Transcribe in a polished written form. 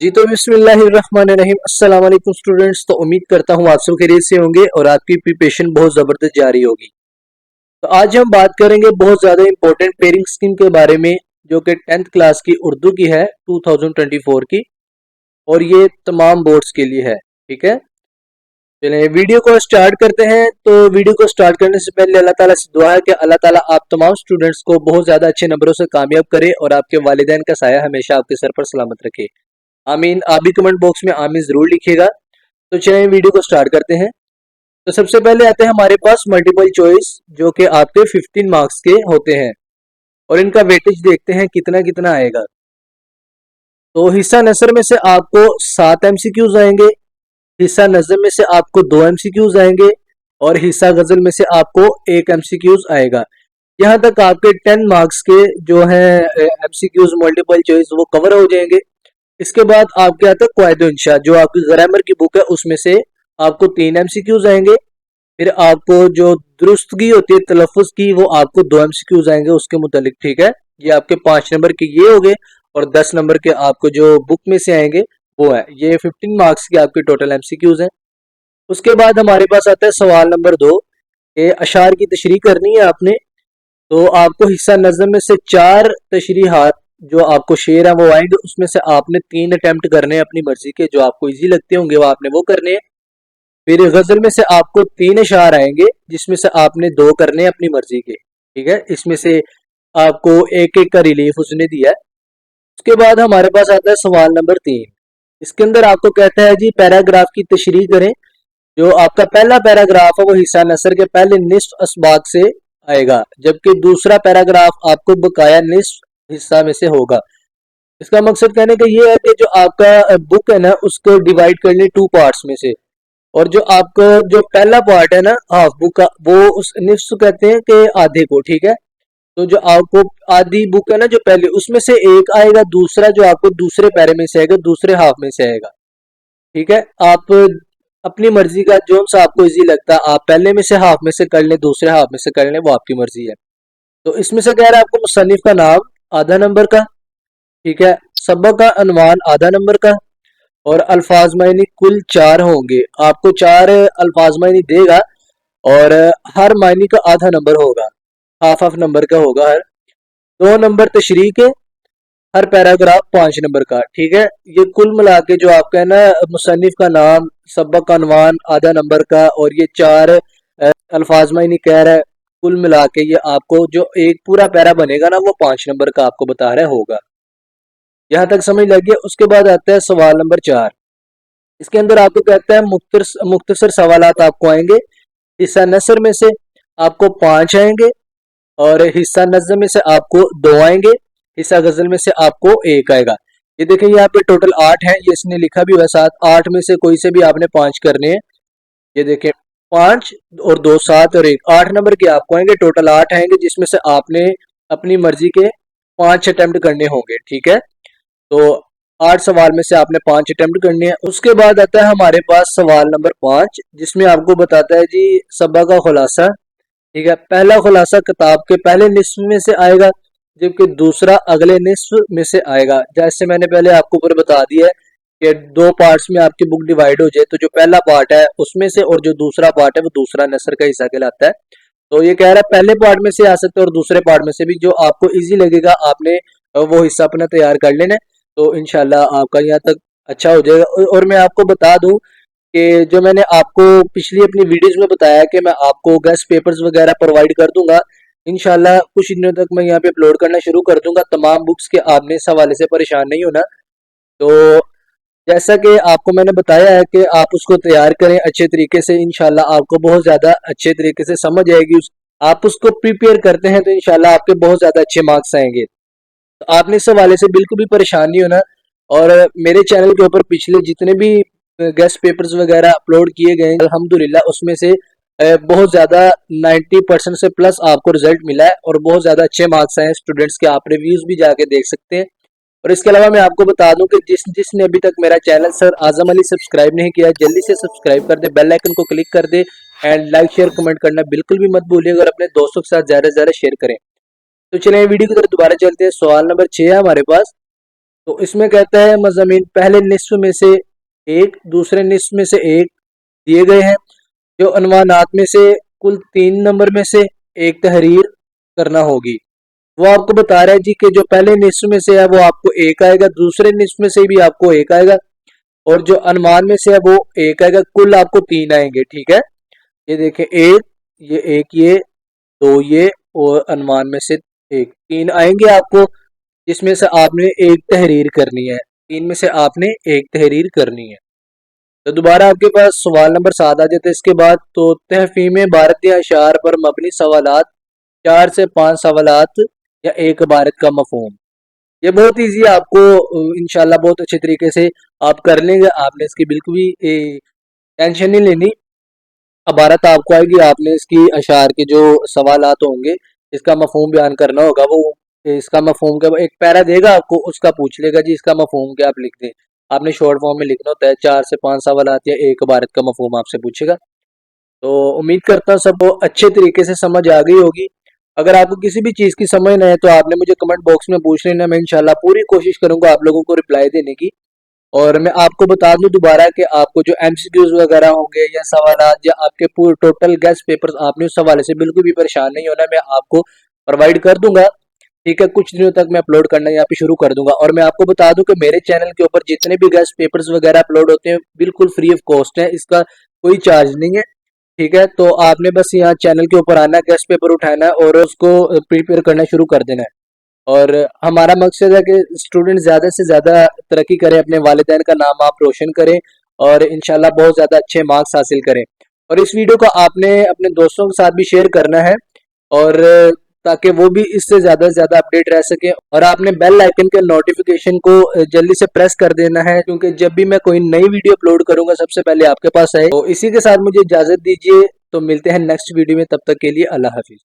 जी तो बिस्मिल्लाहिर्रहमानिर्रहीम अस्सलाम वालेकुम स्टूडेंट्स। तो उम्मीद करता हूँ आप सब खैरियत से होंगे और आपकी प्रिपरेशन बहुत ज़बरदस्त जारी होगी। तो आज हम बात करेंगे बहुत ज़्यादा इंपॉर्टेंट पेयरिंग स्कीम के बारे में, जो कि 10th क्लास की उर्दू की है 2024 की, और ये तमाम बोर्ड्स के लिए है। ठीक है, चलिए वीडियो को स्टार्ट करते हैं। तो वीडियो को स्टार्ट करने से पहले अल्लाह ताला से दुआ है कि अल्लाह ताला आप तमाम स्टूडेंट्स को बहुत ज़्यादा अच्छे नंबरों से कामयाब करे और आपके वालिदैन का साया हमेशा आपके सर पर सलामत रखे। आमीन। आप भी कमेंट बॉक्स में आमीन जरूर लिखिएगा। तो चलिए वीडियो को स्टार्ट करते हैं। तो सबसे पहले आते हैं हमारे पास मल्टीपल चॉइस, जो कि आपके 15 मार्क्स के होते हैं, और इनका वेटेज देखते हैं कितना कितना आएगा। तो हिस्सा नसर में से आपको 7 एमसीक्यूज आएंगे, हिस्सा नज़म में से आपको 2 एमसीक्यूज आएंगे, और हिस्सा गजल में से आपको 1 एमसीक्यूज आएगा। यहाँ तक आपके 10 मार्क्स के जो है एमसीक्यूज मल्टीपल चॉइस वो कवर हो जाएंगे। इसके बाद आपके आता है क्वायदो इंशा, जो आपकी ग्रामर की बुक है उसमें से आपको 3 एमसीक्यूज आएंगे। फिर आपको जो दुरुस्तगी होती है तलफ़ुज़ की, वो आपको 2 एमसीक्यूज आएंगे उसके मुतालिक। ठीक है, ये आपके 5 नंबर के ये हो गए, और 10 नंबर के आपको जो बुक में से आएंगे वो है। ये 15 मार्क्स के आपके टोटल एमसीक्यूज हैं। उसके बाद हमारे पास आता है सवाल नंबर 2, कि अशार की तशरीह करनी है आपने। तो आपको हिस्सा नज़म में से 4 तशरीहात जो आपको शेर है वो आएंगे, उसमें से आपने 3 अटेम्प्ट करने हैं अपनी मर्जी के, जो आपको इजी लगते होंगे वो आपने वो करने हैं। फिर गजल में से आपको 3 अशार आएंगे, जिसमें से आपने 2 करने हैं अपनी मर्जी के। ठीक है, इसमें से आपको एक एक का रिलीफ उसने दिया है। उसके बाद हमारे पास आता है सवाल नंबर 3। इसके अंदर आपको कहता है जी पैराग्राफ की तशरीह करें। जो आपका पहला पैराग्राफ है वो हिस्सा नसर के पहले निस्फ असबाक से आएगा, जबकि दूसरा पैराग्राफ आपको बकाया निस्फ हिस्सा में से होगा। इसका मकसद कहने का ये है कि जो आपका बुक है ना उसको डिवाइड कर ले 2 पार्ट्स में से, और जो आपका जो पहला पार्ट है ना हाफ बुक का, वो उस निस्फ कहते हैं कि आधे को। ठीक है, तो जो आपको आधी बुक है ना जो पहले, उसमें से एक आएगा, दूसरा जो आपको दूसरे पैरे में से आएगा, दूसरे हाफ में से आएगा। ठीक है, आप अपनी मर्जी का जो सा आपको इजी लगता है आप पहले में से हाफ में से कर लें, दूसरे हाफ में से कर लें, वो आपकी मर्जी है। तो इसमें से कह रहा है आपको मुसन्निफ का नाम आधा नंबर का, ठीक है, सबक का अनवान आधा नंबर का, और अल्फाज मायनी कुल 4 होंगे। आपको 4 अल्फाज मायनी देगा, और हर मायनी का आधा नंबर होगा, हाफ हाफ नंबर का होगा हर। 2 नंबर तशरीह के, हर पैराग्राफ 5 नंबर का। ठीक है, ये कुल मिला के जो आपका है ना मुसन्निफ का नाम, सबक का अनवान आधा नंबर का, और ये 4 अल्फाज मायनी कह रहा है, कुल मिला के ये आपको जो एक पूरा पैरा बनेगा ना वो 5 नंबर का आपको बता रहा होगा। यहाँ तक समझ लगी। उसके बाद आता है सवाल नंबर 4। इसके अंदर आपको कहता है मुख्तसर सवालात आपको आएंगे। हिस्सा नसर में से आपको 5 आएंगे, और हिस्सा नज़्म में से आपको 2 आएंगे, हिस्सा गजल में से आपको 1 आएगा। ये देखें यहाँ पे टोटल 8 है, ये इसने लिखा भी हुआ साथ। 8 में से कोई से भी आपने 5 करने हैं। ये देखें 5 और 2 7 और 1 8 नंबर के आपको आएंगे। टोटल 8 आएंगे, जिसमें से आपने अपनी मर्जी के 5 अटेम्प्ट करने होंगे। ठीक है, तो 8 सवाल में से आपने 5 अटेम्प्ट करने हैं। उसके बाद आता है हमारे पास सवाल नंबर 5, जिसमें आपको बताता है जी सबक का खुलासा। ठीक है, पहला खुलासा किताब के पहले निस्फ में से आएगा, जबकि दूसरा अगले निस्फ में से आएगा। जैसे मैंने पहले आपको ऊपर बता दिया है कि 2 पार्ट्स में आपकी बुक डिवाइड हो जाए, तो जो पहला पार्ट है उसमें से, और जो दूसरा पार्ट है वो दूसरा नसर का हिस्सा कहलाता है। तो ये कह रहा है पहले पार्ट में से आ सकते हैं और दूसरे पार्ट में से भी, जो आपको इजी लगेगा आपने वो हिस्सा अपना तैयार कर लेना है। तो इंशाल्लाह आपका यहाँ तक अच्छा हो जाएगा। और मैं आपको बता दूं कि जो मैंने आपको पिछली अपनी वीडियोस में बताया कि मैं आपको गेस्ट पेपर्स वगैरह प्रोवाइड कर दूंगा, इंशाल्लाह कुछ दिनों तक मैं यहाँ पे अपलोड करना शुरू कर दूंगा तमाम बुक्स के। आपने इस हवाले से परेशान नहीं होना। तो जैसा कि आपको मैंने बताया है कि आप उसको तैयार करें अच्छे तरीके से, इंशाल्लाह आपको बहुत ज़्यादा अच्छे तरीके से समझ आएगी। आप उसको प्रिपेयर करते हैं तो इंशाल्लाह आपके बहुत ज़्यादा अच्छे मार्क्स आएंगे। तो आपने इस हवाले से बिल्कुल भी परेशान नहीं होना। और मेरे चैनल के ऊपर पिछले जितने भी गेस्ट पेपर्स वगैरह अपलोड किए गए अल्हम्दुलिल्लाह उसमें से बहुत ज़्यादा 90% से प्लस आपको रिजल्ट मिला है, और बहुत ज़्यादा अच्छे मार्क्स आए हैं स्टूडेंट्स के। आप रिव्यूज़ भी जाके देख सकते हैं। और इसके अलावा मैं आपको बता दूं कि जिसने अभी तक मेरा चैनल सर आजम अली सब्सक्राइब नहीं किया, जल्दी से सब्सक्राइब कर दे, बेल आइकन को क्लिक कर दे, एंड लाइक शेयर कमेंट करना बिल्कुल भी मत भूलिएगा, और अपने दोस्तों के साथ ज़्यादा से ज़्यादा शेयर करें। तो चलिए वीडियो की तरफ दोबारा चलते हैं। सवाल नंबर 6 है हमारे पास। तो इसमें कहता है मज़ामीन पहले निस्फ में से एक, दूसरे निस्फ में से एक दिए गए हैं। जो अनवानात में से कुल 3 नंबर में से एक तहरीर करना होगी। वो आपको बता रहा है जी कि जो पहले निस्फ में से है वो आपको एक आएगा, दूसरे निस्फ में से भी आपको एक आएगा, और जो अनुमान में से है वो एक आएगा। कुल आपको 3 आएंगे, ठीक है। ये देखें, एक, ये दो, ये, और अनुमान में से एक, 3 आएंगे आपको, जिसमें से आपने एक तहरीर करनी है। 3 में से आपने एक तहरीर करनी है। तो दोबारा आपके पास सवाल नंबर 7 आ जाता है इसके बाद। तो तहफीम भारतीय अशार पर मबनी सवालात, 4 से 5 सवालात या एक इबारत का मफहूम। ये बहुत इजी है, आपको इंशाल्लाह बहुत अच्छे तरीके से आप कर लेंगे। आपने इसकी बिल्कुल भी टेंशन नहीं लेनी। इबारत आपको आएगी, आपने इसकी अशार के जो सवालात होंगे इसका मफहूम बयान करना होगा। वो इसका मफहूम का एक पैरा देगा आपको, उसका पूछ लेगा जी इसका मफहूम क्या, आप लिख दें। आपने शॉर्ट फॉर्म में लिखना होता है। 4 से 5 सवालात या एक इबारत का मफहूम आपसे पूछेगा। तो उम्मीद करता हूँ सबको अच्छे तरीके से समझ आ गई होगी। अगर आपको किसी भी चीज़ की समझ न है तो आपने मुझे कमेंट बॉक्स में पूछ लेना। मैं इंशाल्लाह पूरी कोशिश करूंगा आप लोगों को रिप्लाई देने की। और मैं आपको बता दूं दोबारा कि आपको जो एमसीक्यूज वगैरह होंगे या सवालात या आपके पूरे टोटल गेस्ट पेपर्स, आपने उस हवाले से बिल्कुल भी परेशान नहीं होना। मैं आपको प्रोवाइड कर दूंगा, ठीक है। कुछ दिनों तक मैं अपलोड करना यहाँ पे शुरू कर दूंगा। और मैं आपको बता दूं कि मेरे चैनल के ऊपर जितने भी गेस्ट पेपर्स वगैरह अपलोड होते हैं बिल्कुल फ्री ऑफ कॉस्ट है, इसका कोई चार्ज नहीं है, ठीक है। तो आपने बस यहाँ चैनल के ऊपर आना है, गेस्ट पेपर उठाना है और उसको प्रिपेयर करना शुरू कर देना है। और हमारा मकसद है कि स्टूडेंट ज़्यादा से ज़्यादा तरक्की करें, अपने वालिदैन का नाम आप रोशन करें और इंशाल्लाह बहुत ज़्यादा अच्छे मार्क्स हासिल करें। और इस वीडियो को आपने अपने दोस्तों के साथ भी शेयर करना है, और ताकि वो भी इससे ज़्यादा से ज़्यादा अपडेट रह सके। और आपने बेल आइकन के नोटिफिकेशन को जल्दी से प्रेस कर देना है, क्योंकि जब भी मैं कोई नई वीडियो अपलोड करूंगा सबसे पहले आपके पास आए। तो इसी के साथ मुझे इजाज़त दीजिए, तो मिलते हैं नेक्स्ट वीडियो में, तब तक के लिए अल्लाह हाफिज़।